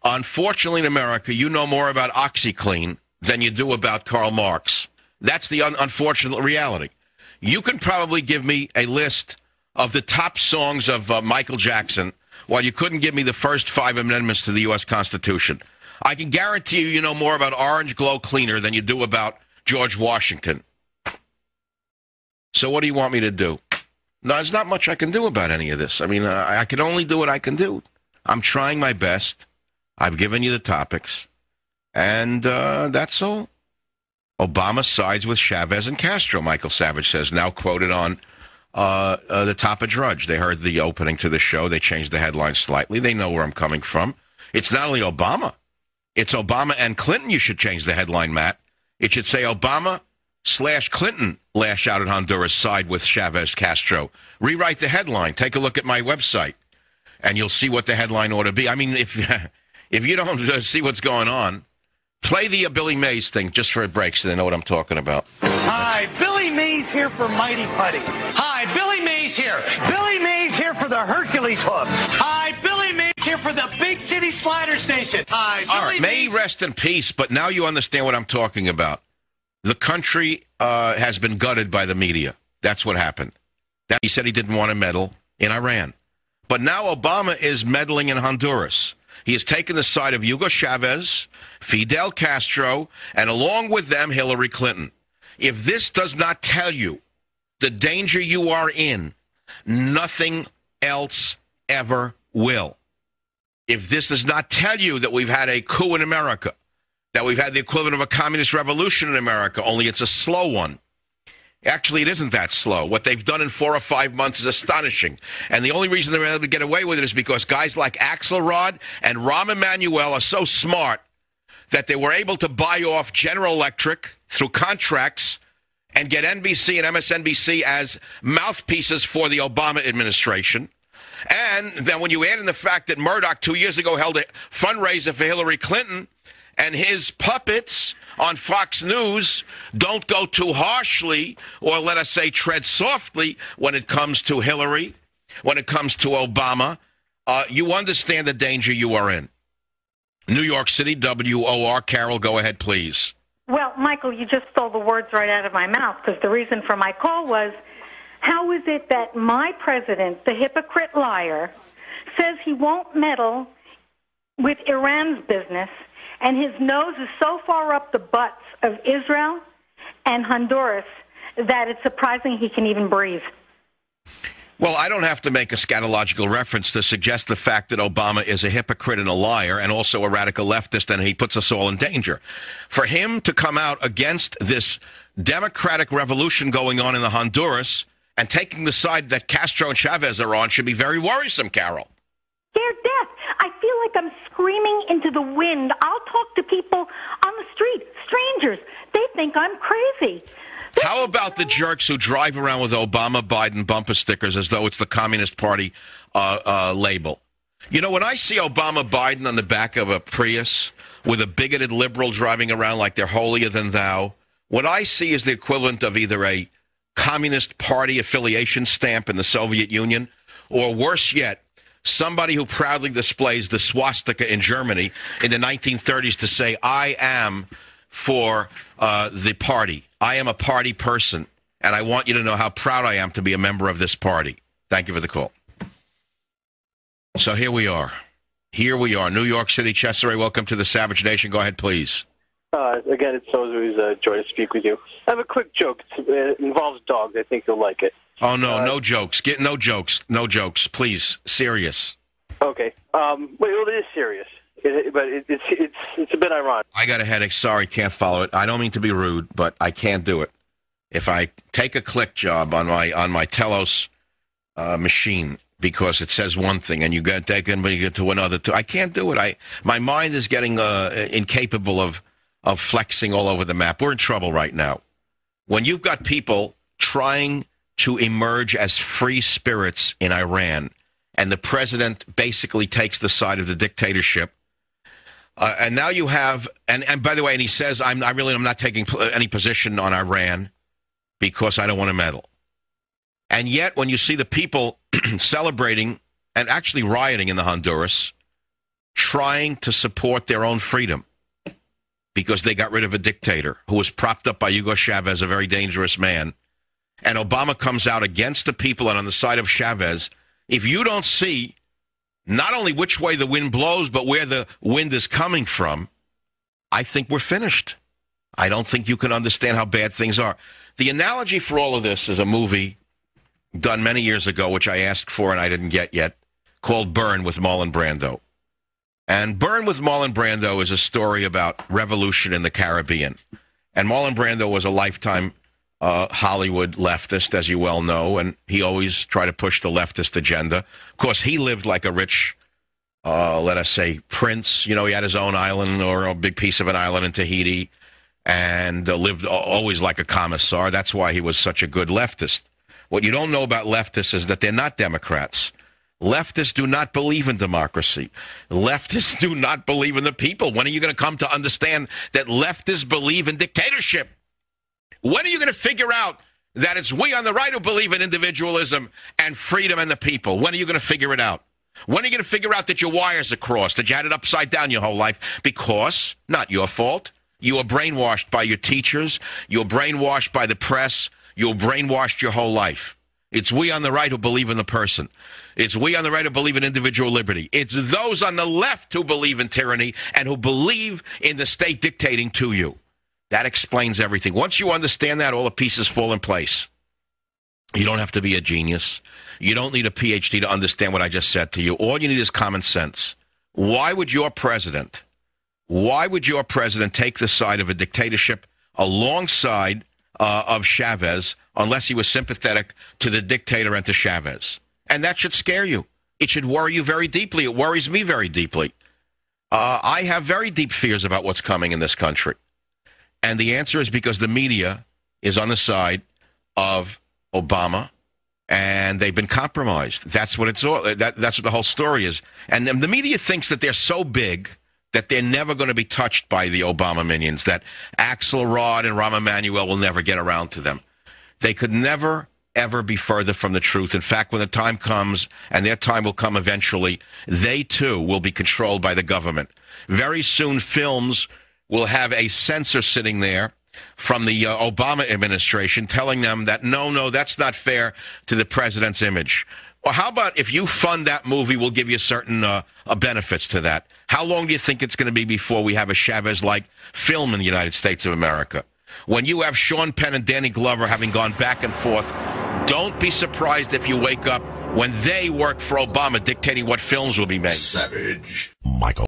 Unfortunately, in America, you know more about OxyClean than you do about Karl Marx. That's the unfortunate reality. You can probably give me a list of the top songs of Michael Jackson, while you couldn't give me the first 5 amendments to the U.S. Constitution. I can guarantee you know more about Orange Glow Cleaner than you do about George Washington. So what do you want me to do? No, there's not much I can do about any of this. I mean, I can only do what I can do. I'm trying my best. I've given you the topics. And that's all. Obama sides with Chavez and Castro, Michael Savage says, now quoted on the top of Drudge. They heard the opening to the show. They changed the headline slightly. They know where I'm coming from. It's not only Obama. It's Obama and Clinton. You should change the headline, Matt. It should say Obama/Clinton lash out at Honduras, side with Chavez Castro. Rewrite the headline. Take a look at my website, and you'll see what the headline ought to be. I mean, if you don't see what's going on, play the Billy Mays thing just for a break so they know what I'm talking about. Hi, Billy Mays here for Mighty Putty. Hi, Billy Mays here. Billy Mays here for the Hercules Hook. Hi, Billy Mays here for the Big City Slider Station. Hi, Billy All right, may he rest in peace, but now you understand what I'm talking about. The country has been gutted by the media. That's what happened. He said he didn't want to meddle in Iran. But now Obama is meddling in Honduras. He has taken the side of Hugo Chavez, Fidel Castro, and along with them, Hillary Clinton. If this does not tell you the danger you are in, nothing else ever will. If this does not tell you that we've had a coup in America, that we've had the equivalent of a communist revolution in America, only it's a slow one. Actually, it isn't that slow. What they've done in 4 or 5 months is astonishing. And the only reason they're able to get away with it is because guys like Axelrod and Rahm Emanuel are so smart that they were able to buy off General Electric through contracts and get NBC and MSNBC as mouthpieces for the Obama administration. And then when you add in the fact that Murdoch 2 years ago held a fundraiser for Hillary Clinton, and his puppets on Fox News don't go too harshly, or let us say tread softly, when it comes to Hillary, when it comes to Obama, you understand the danger you are in. New York City, WOR. Carol, go ahead, please. Well, Michael, you just stole the words right out of my mouth, because the reason for my call was, how is it that my president, the hypocrite liar, says he won't meddle with Iran's business, and his nose is so far up the butts of Israel and Honduras that it's surprising he can even breathe? Well, I don't have to make a scatological reference to suggest the fact that Obama is a hypocrite and a liar and also a radical leftist, and he puts us all in danger. For him to come out against this democratic revolution going on in the Honduras and taking the side that Castro and Chavez are on should be very worrisome, Carol. Scared death. I feel like I'm screaming into the wind. I'll talk to people on the street, strangers. They think I'm crazy. How about the jerks who drive around with Obama Biden bumper stickers as though it's the Communist Party label? You know, when I see Obama Biden on the back of a Prius with a bigoted liberal driving around like they're holier than thou, what I see is the equivalent of either a Communist Party affiliation stamp in the Soviet Union, or worse yet, somebody who proudly displays the swastika in Germany in the 1930s to say, I am for the party. I am a party person, and I want you to know how proud I am to be a member of this party. Thank you for the call. So here we are. Here we are. New York City. Cesare, welcome to the Savage Nation. Go ahead, please. Again, it's always a joy to speak with you. I have a quick joke. It involves dogs. I think you'll like it. Oh, no, no jokes. No jokes. No jokes. Please. Serious. Okay. Well, it is serious, but it's a bit ironic. I got a headache. Sorry, can't follow it. I don't mean to be rude, but I can't do it. If I take a click job on my Telos machine because it says one thing and you get to another, I can't do it. My mind is getting incapable of flexing all over the map. We're in trouble right now. When you've got people trying to emerge as free spirits in Iran, and the president basically takes the side of the dictatorship, and now you have, and by the way, and he says, I'm not taking any position on Iran because I don't want to meddle. And yet, when you see the people celebrating and actually rioting in the Honduras, trying to support their own freedom because they got rid of a dictator who was propped up by Hugo Chavez, a very dangerous man. And Obama comes out against the people and on the side of Chavez. If you don't see not only which way the wind blows, but where the wind is coming from, I think we're finished. I don't think you can understand how bad things are. The analogy for all of this is a movie done many years ago, which I asked for and I didn't get yet, called Burn with Marlon Brando. And Burn with Marlon Brando is a story about revolution in the Caribbean. And Marlon Brando was a lifetime Hollywood leftist, as you well know, and he always tried to push the leftist agenda. Of course, he lived like a rich, let us say, prince. You know, he had his own island or a big piece of an island in Tahiti and lived always like a commissar. That's why he was such a good leftist. What you don't know about leftists is that they're not Democrats. Leftists do not believe in democracy. Leftists do not believe in the people. When are you going to come to understand that leftists believe in dictatorship? When are you going to figure out that it's we on the right who believe in individualism and freedom and the people? When are you going to figure it out? When are you going to figure out that your wires are crossed, that you had it upside down your whole life? Because, not your fault, you were brainwashed by your teachers, you were brainwashed by the press, you were brainwashed your whole life. It's we on the right who believe in the person. It's we on the right who believe in individual liberty. It's those on the left who believe in tyranny and who believe in the state dictating to you. That explains everything. Once you understand that, all the pieces fall in place. You don't have to be a genius. You don't need a PhD to understand what I just said to you. All you need is common sense. Why would your president take the side of a dictatorship alongside of Chavez unless he was sympathetic to the dictator and to Chavez? And that should scare you. It should worry you very deeply. It worries me very deeply. I have very deep fears about what's coming in this country. And the answer is because the media is on the side of Obama, and they've been compromised. That's what it's all. That's what the whole story is. And the media thinks that they're so big that they're never going to be touched by the Obama minions, that Axelrod and Rahm Emanuel will never get around to them. They could never, ever be further from the truth. In fact, when the time comes, and their time will come eventually, they too will be controlled by the government. Very soon, films will have a censor sitting there from the Obama administration telling them that, no, that's not fair to the president's image. Or how about if you fund that movie, we'll give you certain benefits to that. How long do you think it's going to be before we have a Chavez-like film in the United States of America? When you have Sean Penn and Danny Glover having gone back and forth, don't be surprised if you wake up when they work for Obama dictating what films will be made. Savage. Michael.